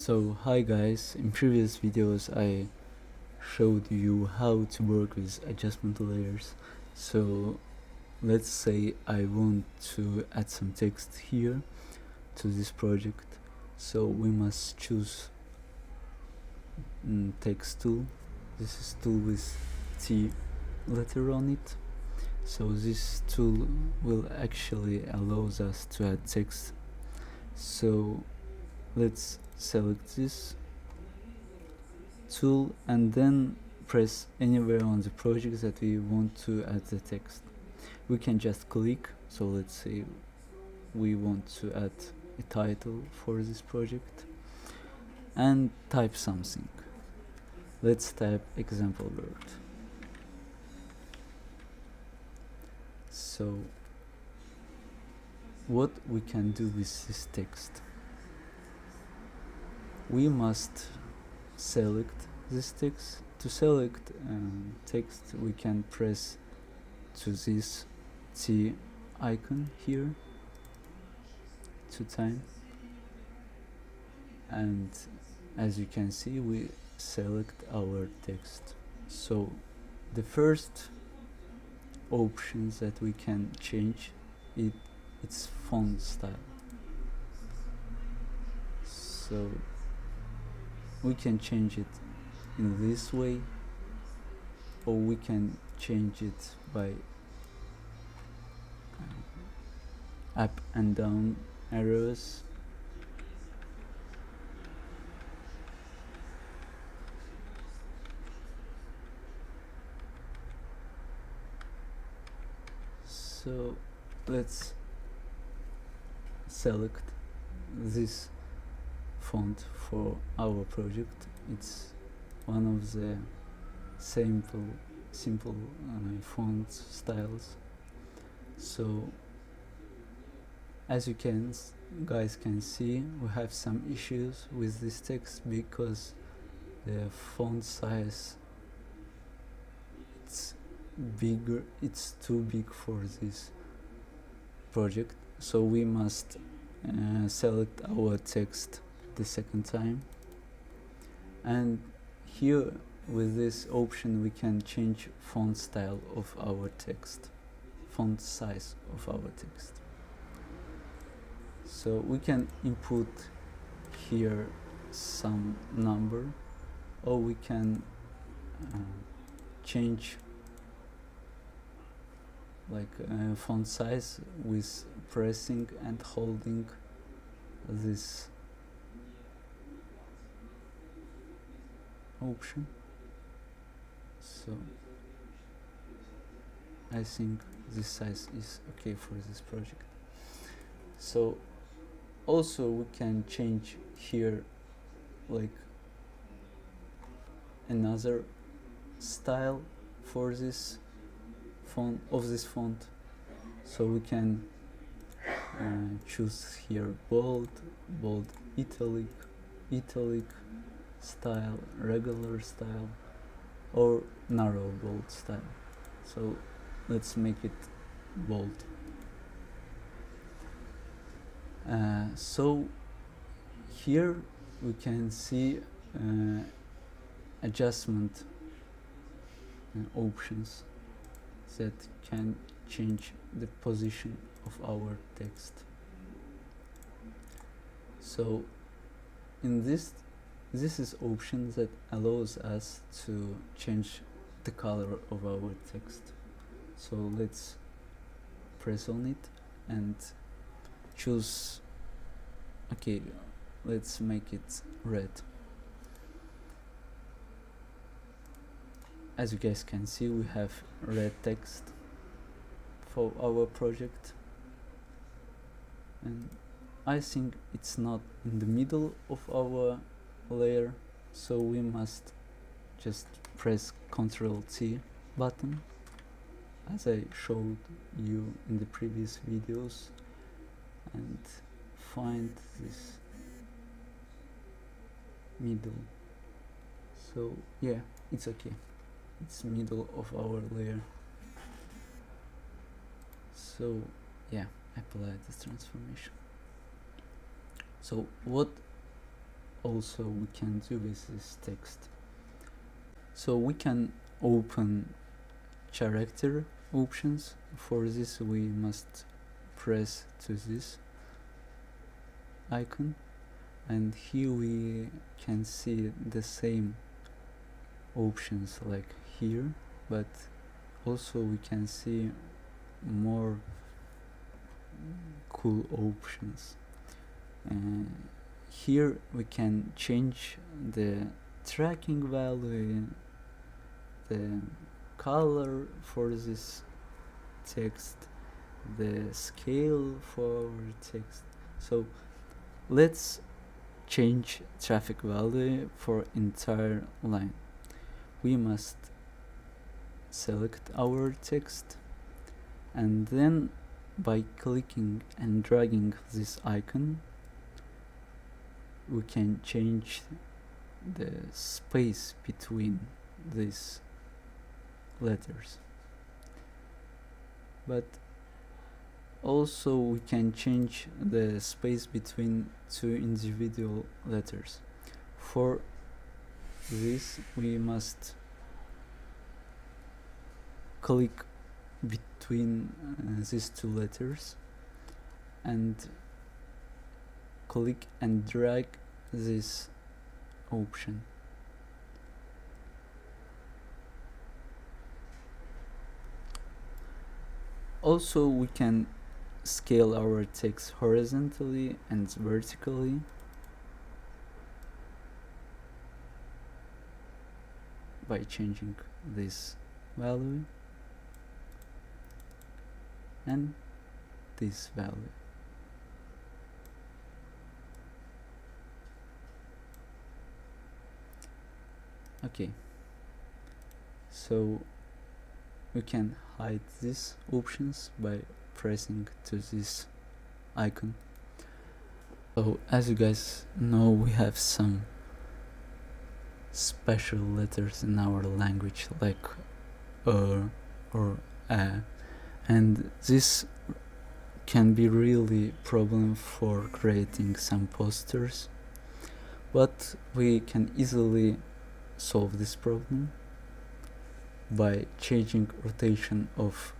So hi guys, in previous videos I showed you how to work with adjustment layers. So let's say I want to add some text here to this project. So we must choose text tool. This is tool with T letter on it. So this tool will actually allows us to add text. So let's select this tool and then press anywhere on the project that we want to add the text. We can just click. So let's say we want to add a title for this project and type something. Let's type example word. So what we can do with this text, we must select this text. To select text, we can press to this T icon here 2 times, and as you can see we select our text. So the first options that we can change it's font style. So we can change it in this way, or we can change it by up and down arrows. So let's select this font for our project. It's one of the simple font styles. So as you guys can see, we have some issues with this text because the font size it's too big for this project. So we must select our text the second time, and here with this option we can change font style of our text, font size of our text. So we can input here some number, or we can change like font size with pressing and holding this option. So I think this size is okay for this project. So also we can change here like another style for this font. So we can choose here bold, italic style, regular style, or narrow bold style. So let's make it bold. So here we can see adjustment options that can change the position of our text. So in this is option that allows us to change the color of our text. So let's press on it and choose, okay, let's make it red. As you guys can see, we have red text for our project, and I think it's not in the middle of our layer, so we must just press Ctrl T button as I showed you in the previous videos, and find this middle. So yeah, it's okay, it's middle of our layer. So yeah, apply this transformation. So what also we can do with this text. So we can open character options. For this we must press to this icon, and here we can see the same options like here, but also we can see more cool options. Here we can change the tracking value, the color for this text, the scale for text. So let's change traffic value for entire line. We must select our text, and then by clicking and dragging this icon we can change the space between these letters. But also we can change the space between two individual letters. For this we must click between these two letters and click and drag this option. Also we can scale our text horizontally and vertically. By changing this value and this value. Okay, so we can hide these options by pressing to this icon. So as you guys know, we have some special letters in our language like or a, and this can be really problem for creating some posters, but we can easily solve this problem by changing rotation of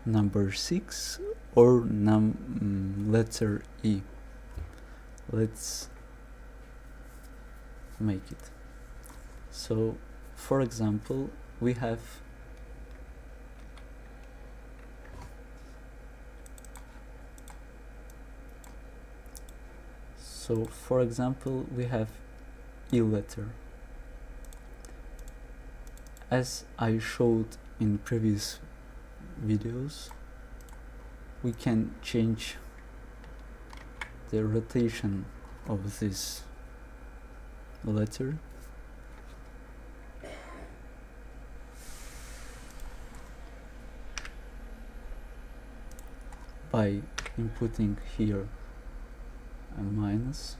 number 6 or letter E. Let's make it. So for example, we have E letter. As I showed in previous videos, we can change the rotation of this letter by inputting here a minus,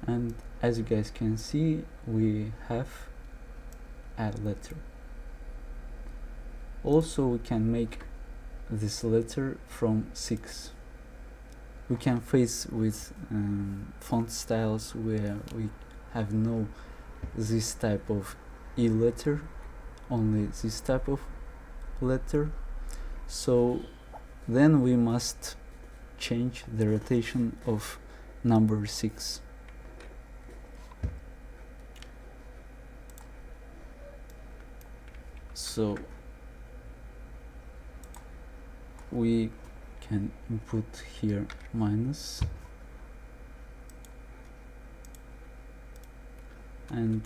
and as you guys can see, we have a letter. Also we can make this letter from 6. We can face with font styles where we have no this type of E letter, only this type of letter. So then we must change the rotation of number 6. So we can input here minus and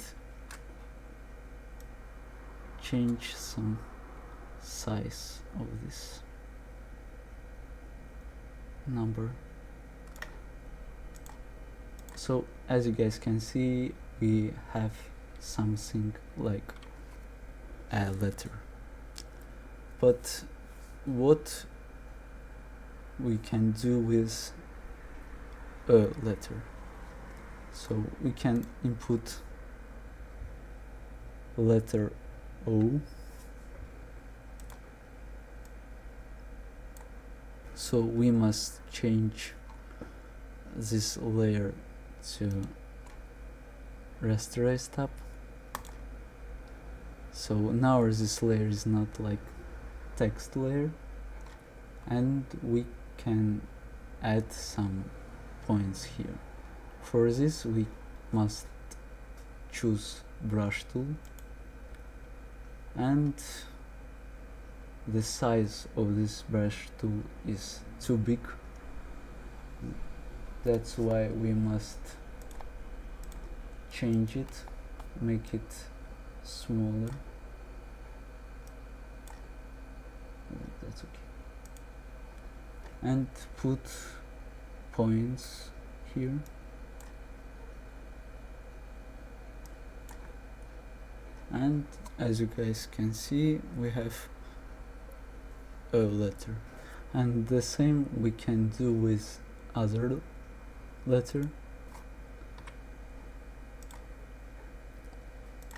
change some size of this number. So as you guys can see, we have something like a letter. But what we can do with a letter? So we can input letter O. So we must change this layer to rasterize tab. So now this layer is not like text layer, and we can add some points here. For this we must choose brush tool, and the size of this brush tool is too big. That's why we must change it, make it smaller. That's okay. And put points here. And as you guys can see, we have a letter, and the same we can do with other letter.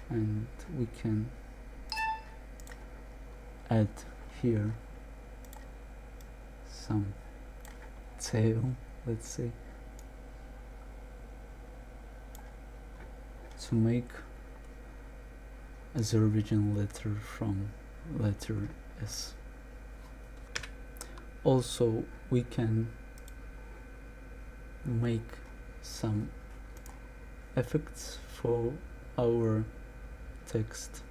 And we can add here some tail, let's say, to make as original letter from letter S. Also, we can make some effects for our text.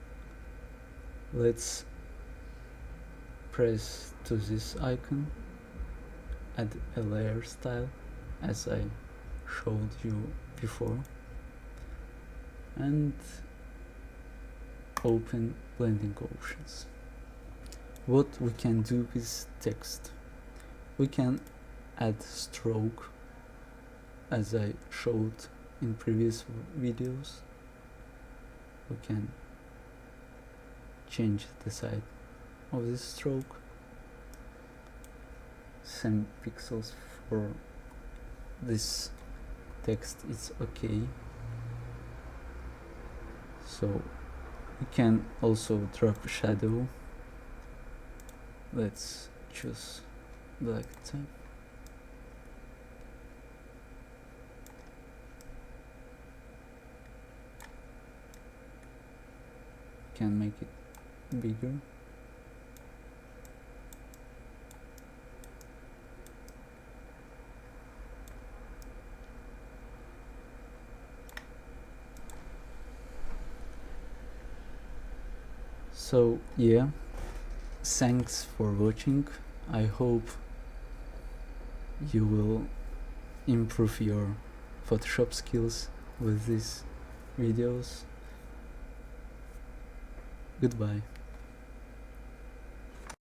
Let's press to this icon, add a layer style as I showed you before, and open blending options. What we can do with text: we can add stroke as I showed in previous videos. We can change the size of this stroke, some pixels for this text is okay. So we can also drop a shadow. Let's choose black type. Can make it bigger. So yeah, thanks for watching. I hope you will improve your Photoshop skills with these videos. Goodbye.